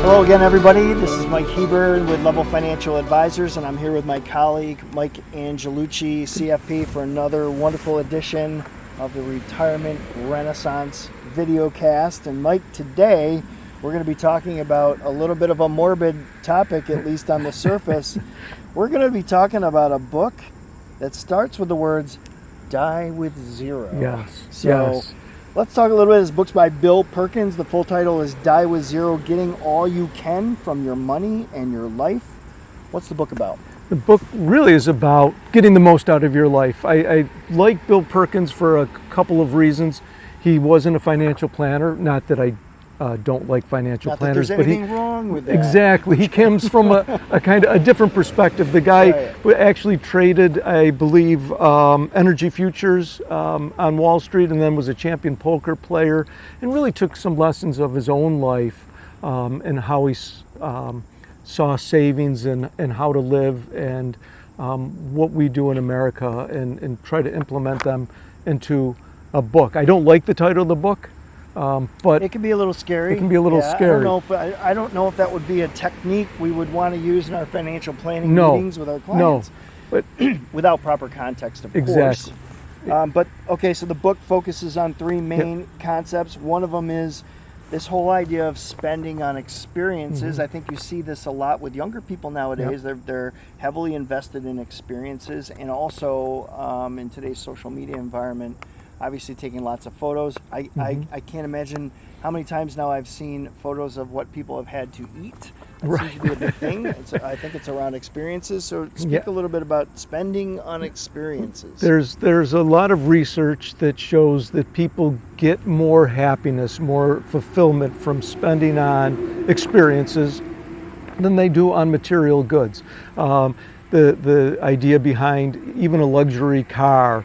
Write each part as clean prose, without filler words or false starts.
Hello again, everybody. This is Mike Heber with Level Financial Advisors, and I'm here with my colleague, Mike Angelucci, CFP, for another wonderful edition of the Retirement Renaissance videocast. And Mike, today we're going to be talking about a little bit of a morbid topic, at least on the surface. We're going to be talking about a book that starts with the words, Die with Zero. Yes. So, yes. Let's talk a little bit. This book's by Bill Perkins. The full title is Die with Zero, Getting All You Can from Your Money and Your Life. What's the book about? The book really is about getting the most out of your life. I like Bill Perkins for a couple of reasons. He wasn't a financial planner, not that I don't like financial planners, but there's anything wrong with that. Exactly. He comes from a kind of a different perspective. The guy actually traded, I believe, energy futures on Wall Street, and then was a champion poker player, and really took some lessons of his own life and how he saw savings and how to live and what we do in America, and try to implement them into a book. I don't like the title of the book. But it can be a little scary. It can be a little scary. I don't know if that would be a technique we would want to use in our financial planning meetings with our clients. No, but without proper context, of exactly. course. But okay, so the book focuses on three main concepts. One of them is this whole idea of spending on experiences. Mm-hmm. I think you see this a lot with younger people nowadays. They're heavily invested in experiences, and also in today's social media environment, obviously taking lots of photos. I can't imagine how many times now I've seen photos of what people have had to eat. That seems to be a big thing. I think it's around experiences. So speak a little bit about spending on experiences. There's a lot of research that shows that people get more happiness, more fulfillment from spending on experiences than they do on material goods. The idea behind even a luxury car,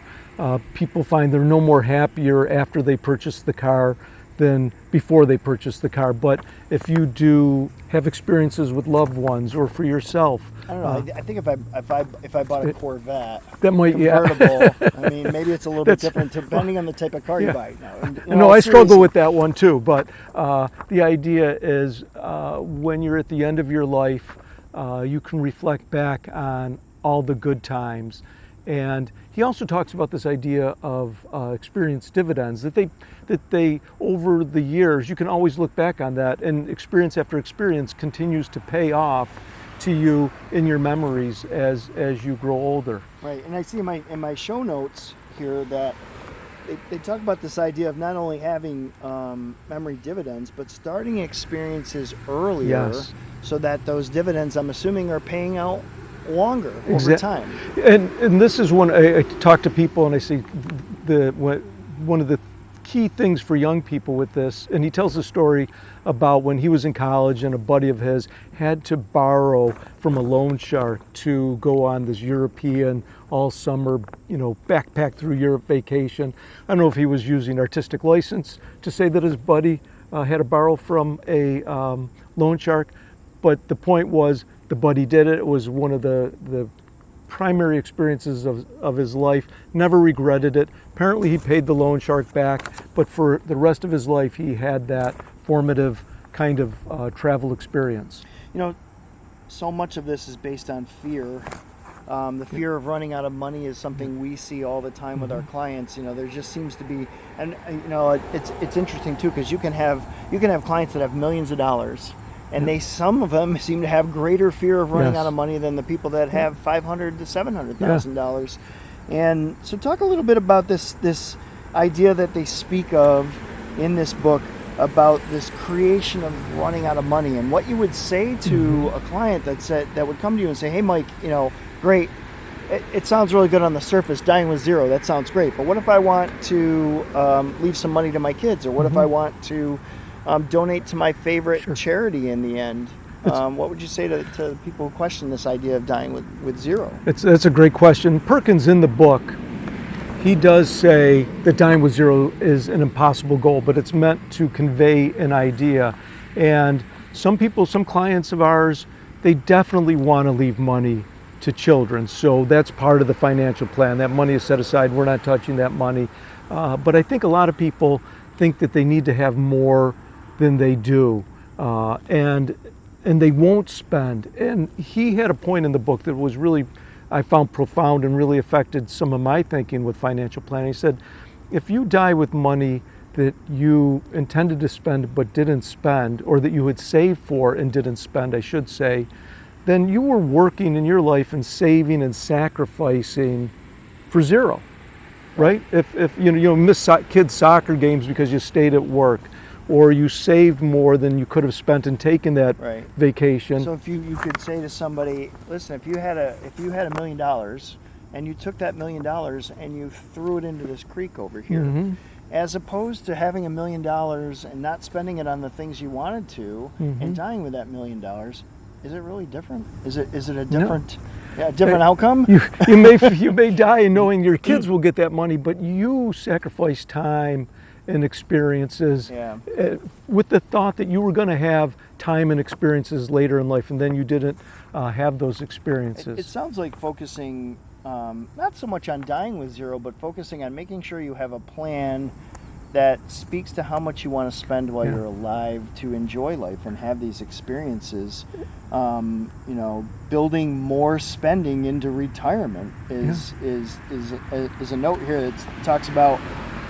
people find they're no more happier after they purchase the car than before they purchase the car. But if you do have experiences with loved ones or for yourself, I don't know. I think if I bought a Corvette, that might convertible, I mean, maybe it's a little bit different depending on the type of car you buy. No, I struggle with that one too. But the idea is when you're at the end of your life, you can reflect back on all the good times. And he also talks about this idea of experience dividends, that they over the years, you can always look back on that, and experience after experience continues to pay off to you in your memories as you grow older. Right, and I see in my show notes here that they talk about this idea of not only having memory dividends, but starting experiences earlier so that those dividends, I'm assuming, are paying out longer over time. And this is when I talk to people and I say one of the key things for young people with this, and he tells a story about when he was in college and a buddy of his had to borrow from a loan shark to go on this European all summer, backpack through Europe vacation. I don't know if he was using artistic license to say that his buddy had to borrow from a loan shark, but the point was, the buddy did it. It was one of the primary experiences of his life. Never regretted it. Apparently he paid the loan shark back, but for the rest of his life he had that formative kind of travel experience. So much of this is based on fear. The fear of running out of money is something we see all the time with our clients. There just seems to be, and it's interesting too, because you can have clients that have millions of dollars. And some of them seem to have greater fear of running out of money than the people that have $500,000 to $700,000. And so, talk a little bit about this idea that they speak of in this book about this creation of running out of money, and what you would say to a client that would come to you and say, "Hey, Mike, great. It sounds really good on the surface. Dying with zero. That sounds great. But what if I want to leave some money to my kids, or what if I want to donate to my favorite charity in the end?" What would you say to people who question this idea of dying with zero? That's a great question. Perkins, in the book, he does say that dying with zero is an impossible goal, but it's meant to convey an idea. And some clients of ours, they definitely want to leave money to children. So that's part of the financial plan. That money is set aside. We're not touching that money. But I think a lot of people think that they need to have more than they do. And and they won't spend. And he had a point in the book that was really, I found profound and really affected some of my thinking with financial planning. He said, if you die with money that you intended to spend but didn't spend, or that you had saved for and didn't spend, I should say, then you were working in your life and saving and sacrificing for zero, right? If you miss kids' soccer games because you stayed at work, or you saved more than you could have spent and taken that Right. vacation. So if you could say to somebody, listen, if you had $1 million and you took that $1 million and you threw it into this creek over here, Mm-hmm. as opposed to having $1 million and not spending it on the things you wanted to, Mm-hmm. and dying with that $1 million, is it really different? Is it a different outcome? You may die knowing your kids will get that money, but you sacrifice time and experiences Yeah. with the thought that you were going to have time and experiences later in life, and then you didn't have those experiences. It sounds like focusing not so much on dying with zero, but focusing on making sure you have a plan that speaks to how much you want to spend while you're alive to enjoy life and have these experiences. Building more spending into retirement is a note here that talks about,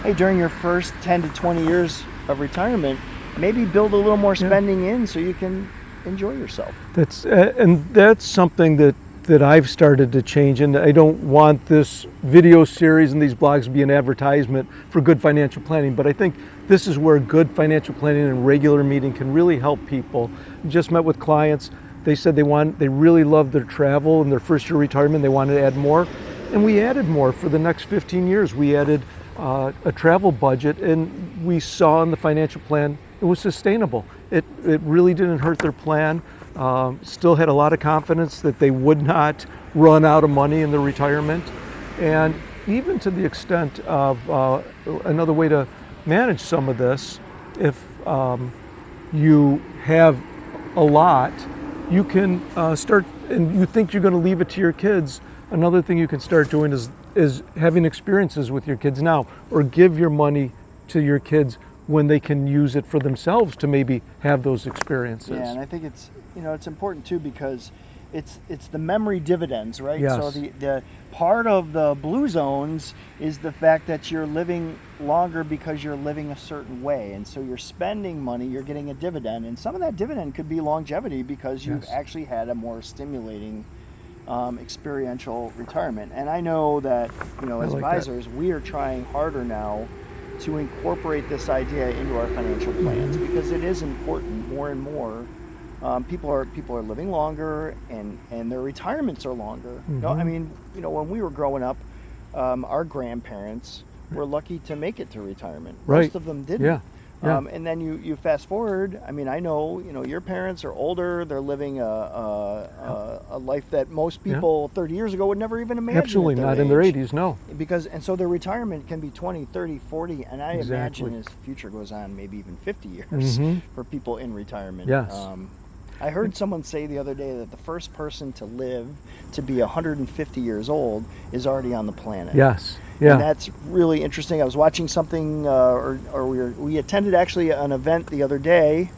hey, during your first 10 to 20 years of retirement, maybe build a little more spending in so you can enjoy yourself. That's something that I've started to change, and I don't want this video series and these blogs to be an advertisement for good financial planning, but I think this is where good financial planning and regular meeting can really help people. Just met with clients. They said they really loved their travel in their first year retirement. They wanted to add more, and we added more for the next 15 years. We added a travel budget, and we saw in the financial plan it was sustainable. It really didn't hurt their plan. Still had a lot of confidence that they would not run out of money in their retirement, and even to the extent of another way to manage some of this, if you have a lot, you can start, and you think you're going to leave it to your kids. Another thing you can start doing is having experiences with your kids now, or give your money to your kids when they can use it for themselves to maybe have those experiences. Yeah, and I think it's important too, because it's the memory dividends, right? Yes. So the part of the blue zones is the fact that you're living longer because you're living a certain way, and so you're spending money, you're getting a dividend, and some of that dividend could be longevity because you've actually had a more stimulating experiential retirement. And I know that as advisors, we are trying harder now to incorporate this idea into our financial plans, because it is important more and more. People are living longer, and their retirements are longer. When we were growing up, our grandparents were lucky to make it to retirement. Right. Most of them didn't. Yeah. And then you fast forward. I know your parents are older. They're living a life that most people 30 years ago would never even imagine. Absolutely not in their 80s, no. So their retirement can be 20, 30, 40, and I imagine as the future goes on, maybe even 50 years for people in retirement. Yes. I heard someone say the other day that the first person to live to be 150 years old is already on the planet. Yes. Yeah. And that's really interesting. I was watching something, we attended actually an event the other day.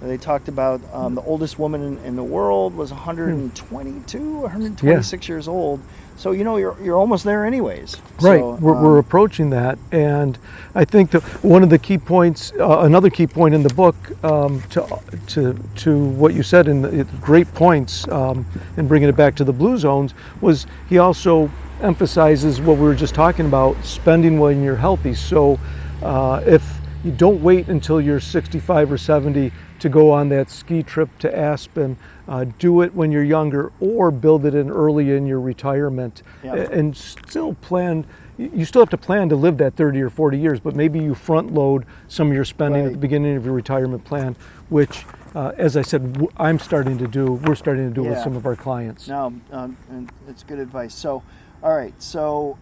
They talked about the oldest woman in the world was 122, 126 years old. So you're almost there anyways. Right, So, we're approaching that, and I think that one of the key points, another key point in the book, to what you said, in the great points, and bringing it back to the blue zones, was he also emphasizes what we were just talking about, spending when you're healthy. So if you don't wait until you're 65 or 70 to go on that ski trip to Aspen, do it when you're younger, or build it in early in your retirement. And still plan. You still have to plan to live that 30 or 40 years, but maybe you front load some of your spending at the beginning of your retirement plan, which, as I said, we're starting to do with some of our clients. No, and it's good advice. So, all right. So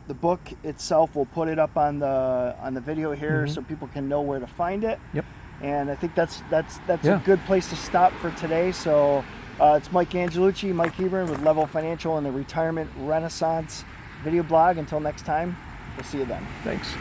the book itself, we'll put it up on the video here so people can know where to find it. Yep. And I think that's a good place to stop for today. So it's Mike Angelucci, Mike Hebron with Level Financial and the Retirement Renaissance video blog. Until next time, we'll see you then. Thanks.